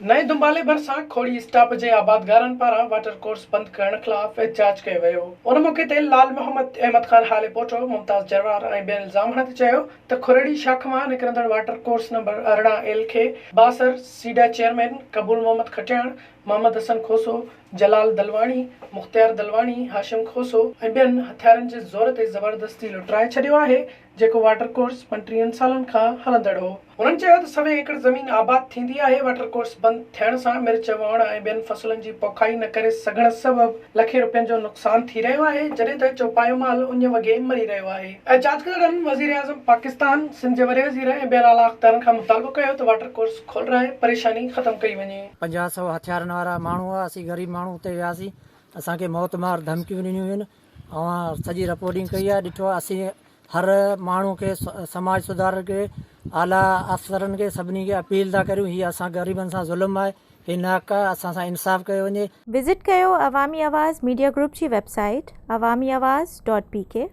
नए दुंबाले भरिसां खोड़ी स्टाफ जे आबादगारनि पारां वाटर कोर्स बंदि करण खिलाफ़ एहतजाज कयो वियो। उन मौक़े ते लाल मोहम्मद अहमद खान हाले पोटो मुमताज़ जरवार ऐं ॿियनि इल्ज़ाम हणंदे चयो त खुरड़ी शाख मां निकिरंदड़ वाटर कोर्स नंबर 18L खे बासर सीडा चेयरमैन कबूल मोहम्मद खटियाण, मोहम्मद हसन खोसो, जलाल दलवाणी, मुख्तियार दलवाणी, हाशिम खोसो ऐं ॿियनि हथियारनि जे ज़ोर ते ज़बरदस्ती लुटाए छॾियो आहे, जेको वाटर कोर्स 35 सालनि खां हलंदड़ हो। उन्हनि चयो त 100 एकड़ ज़मीन आबाद थींदी आहे। वाटर कोर्स बंदि थियण सां मिर्च, वण ऐं ॿियनि फसलनि जी पोखाई न करे सघण सबबि लखे रुपयनि जो नुक़सान थी रहियो आहे, जॾहिं त चौपायो माल उन वॻे मरी रहियो आहे। एहतजाजकर्ताउनि वज़ीर आज़म पाकिस्तान, सिंध जे वॾे वज़ीर ऐं ॿियनि आला अख़्तियारनि खां मुतालबो कयो त वाटर कोर्स खोलाए परेशानी ख़तमु कई वञे। 50-100 हथियारनि वारा माण्हू हुआ, असीं ग़रीब माण्हू उते वियासीं, असांखे मौत मार धमकियूं ॾिनियूं आहिनि ऐं सॼी रिपोर्टिंग कई आहे। ॾिठो आहे असीं हर माण्हू खे, समाज सुधार खे, आला अफ़सरनि खे, सभिनी खे अपील था करियूं, हीअ असां ग़रीबनि सां ज़ुल्म आहे, हे न का असां सां इंसाफ़ कयो वञे। विज़िट कयो अवामी आवाज़ मीडिया ग्रुप जी वेबसाइट awamiawaz.pk